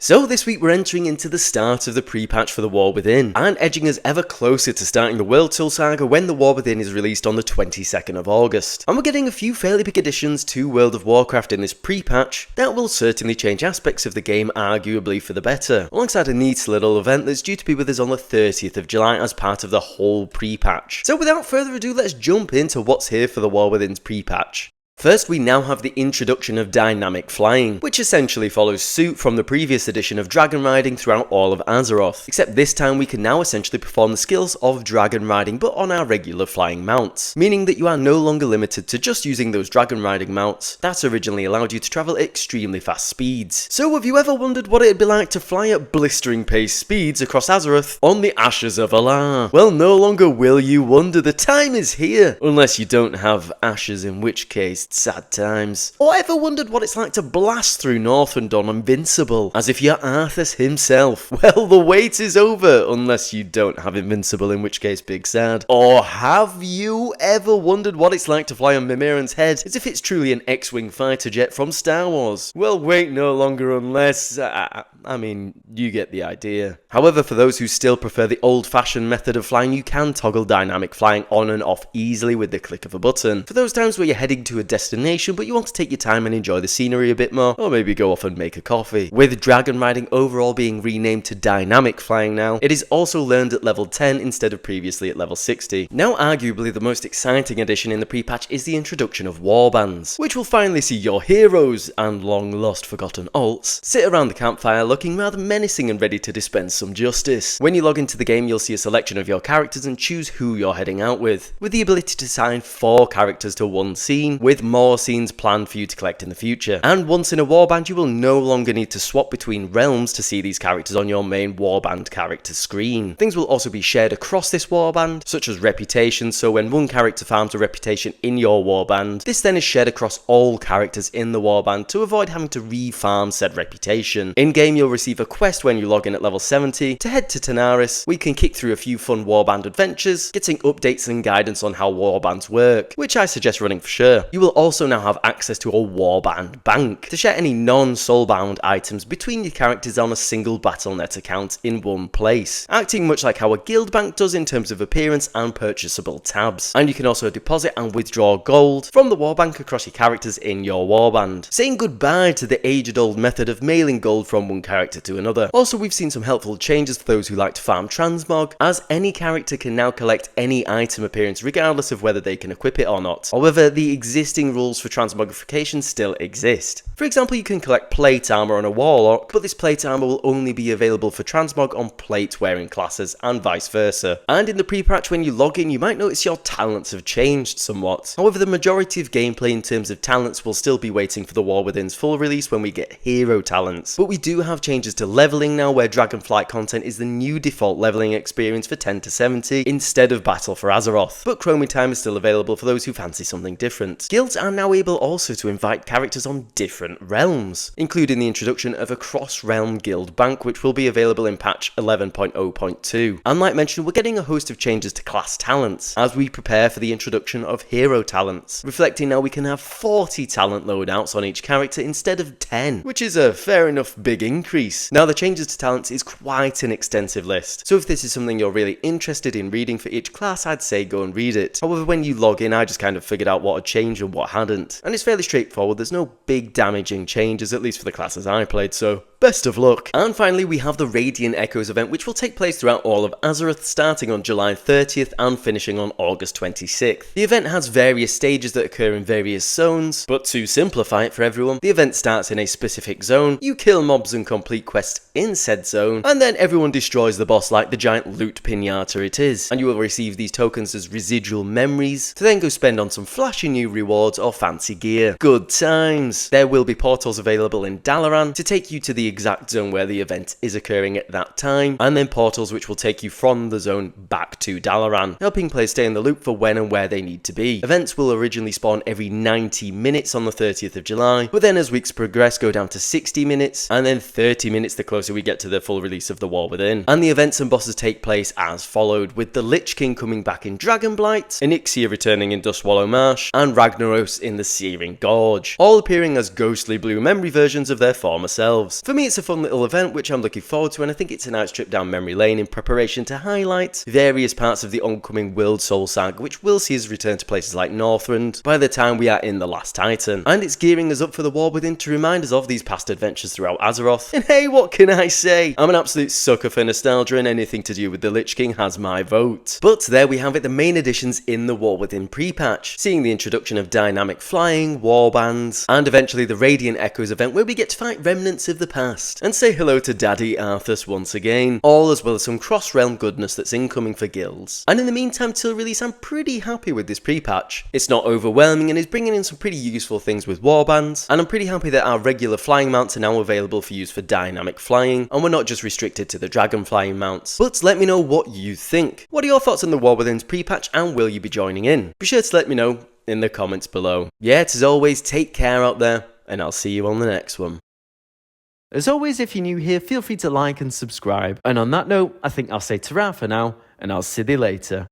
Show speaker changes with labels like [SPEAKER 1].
[SPEAKER 1] So this week we're entering into the start of the pre-patch for the War Within, and edging us ever closer to starting the World Tool Saga when the War Within is released on the 22nd of August. And we're getting a few fairly big additions to World of Warcraft in this pre-patch that will certainly change aspects of the game arguably for the better, alongside a neat little event that's due to be with us on the 30th of July as part of the whole pre-patch. So without further ado, let's jump into what's here for the War Within's pre-patch. First, we now have the introduction of dynamic flying, which essentially follows suit from the previous edition of dragon riding throughout all of Azeroth, except this time we can now essentially perform the skills of dragon riding but on our regular flying mounts, meaning that you are no longer limited to just using those dragon riding mounts that originally allowed you to travel at extremely fast speeds. So have you ever wondered what it'd be like to fly at blistering pace speeds across Azeroth on the Ashes of Alar? Well, no longer will you wonder, the time is here, unless you don't have ashes, in which case sad times. Or ever wondered what it's like to blast through Northrendon invincible, as if you're Arthas himself? Well, the wait is over, unless you don't have invincible, in which case big sad. Or have you ever wondered what it's like to fly on Mimiran's head, as if it's truly an X-Wing fighter jet from Star Wars? Well, wait no longer unless... I mean, you get the idea. However, for those who still prefer the old-fashioned method of flying, you can toggle dynamic flying on and off easily with the click of a button. For those times where you're heading to a destination but you want to take your time and enjoy the scenery a bit more, or maybe go off and make a coffee. With dragon riding overall being renamed to dynamic flying now, it is also learned at level 10 instead of previously at level 60. Now, arguably the most exciting addition in the pre-patch is the introduction of Warbands, which will finally see your heroes and long-lost forgotten alts sit around the campfire looking rather menacing and ready to dispense some justice. When you log into the game, you'll see a selection of your characters and choose who you're heading out with the ability to assign 4 characters to one scene, with more scenes planned for you to collect in the future. And once in a warband, you will no longer need to swap between realms to see these characters on your main warband character screen. Things will also be shared across this warband, such as reputation, so when one character farms a reputation in your warband, this then is shared across all characters in the warband to avoid having to re-farm said reputation. In-game, you'll receive a quest when you log in at level 70 to head to Tanaris, where you can kick through a few fun warband adventures, getting updates and guidance on how warbands work, which I suggest running for sure. You will also now have access to a warband bank to share any non-soulbound items between your characters on a single Battle.net account in one place, acting much like how a guild bank does in terms of appearance and purchasable tabs. And you can also deposit and withdraw gold from the warbank across your characters in your warband, saying goodbye to the age-old method of mailing gold from one character to another. Also, we've seen some helpful changes for those who like to farm transmog, as any character can now collect any item appearance regardless of whether they can equip it or not. However, the existing rules for transmogrification still exist. For example, you can collect plate armor on a warlock, but this plate armor will only be available for transmog on plate wearing classes and vice versa. And in the pre-patch, when you log in, you might notice your talents have changed somewhat. However, the majority of gameplay in terms of talents will still be waiting for the War Within's full release when we get hero talents. But we do have changes to leveling now, where Dragonflight content is the new default leveling experience for 10 to 70 instead of Battle for Azeroth. But Chromie Time is still available for those who fancy something different. Guilds are now able also to invite characters on different realms, including the introduction of a cross-realm guild bank, which will be available in patch 11.0.2. And like mentioned, we're getting a host of changes to class talents as we prepare for the introduction of hero talents, reflecting now we can have 40 talent loadouts on each character instead of 10, which is a fair enough big increase. Now, the changes to talents is quite an extensive list, so if this is something you're really interested in reading for each class, I'd say go and read it. However, when you log in, I just kind of figured out what had changed and what hadn't, and it's fairly straightforward. There's no big damaging changes, at least for the classes I played, so best of luck. And finally, we have the Radiant Echoes event, which will take place throughout all of Azeroth, starting on July 30th and finishing on August 26th. The event has various stages that occur in various zones, but to simplify it for everyone, the event starts in a specific zone, you kill mobs and complete quests in said zone, and then everyone destroys the boss like the giant loot pinata it is, and you will receive these tokens as residual memories to then go spend on some flashy new rewards or fancy gear. Good times! There will be portals available in Dalaran to take you to the exact zone where the event is occurring at that time, and then portals which will take you from the zone back to Dalaran, helping players stay in the loop for when and where they need to be. Events will originally spawn every 90 minutes on the 30th of July, but then as weeks progress go down to 60 minutes, and then 30 minutes the closer we get to the full release of the War Within. And the events and bosses take place as followed, with the Lich King coming back in Dragonblight, Onyxia returning in Dustswallow Marsh, and Ragnaros in the Searing Gorge, all appearing as ghostly blue memory versions of their former selves. For me, it's a fun little event which I'm looking forward to, and I think it's a nice trip down memory lane in preparation to highlight various parts of the oncoming World Soul Saga, which will see us return to places like Northrend by the time we are in the Last Titan. And it's gearing us up for the War Within to remind us of these past adventures throughout Azeroth. And hey, what can I say? I'm an absolute sucker for nostalgia, and anything to do with the Lich King has my vote. But there we have it, the main additions in the War Within pre-patch, seeing the introduction of dynamic flying, warbands, and eventually the Radiant Echoes event where we get to fight remnants of the past, and say hello to Daddy Arthas once again, all as well as some cross-realm goodness that's incoming for guilds. And in the meantime, till release, I'm pretty happy with this pre-patch. It's not overwhelming and is bringing in some pretty useful things with warbands, and I'm pretty happy that our regular flying mounts are now available for use for dynamic flying, and we're not just restricted to the dragon flying mounts. But let me know what you think. What are your thoughts on the War Within's pre-patch, and will you be joining in? Be sure to let me know in the comments below. Yet, as always, take care out there, and I'll see you on the next one. As always, if you're new here, feel free to like and subscribe. And on that note, I think I'll say ta-ra for now, and I'll see you later.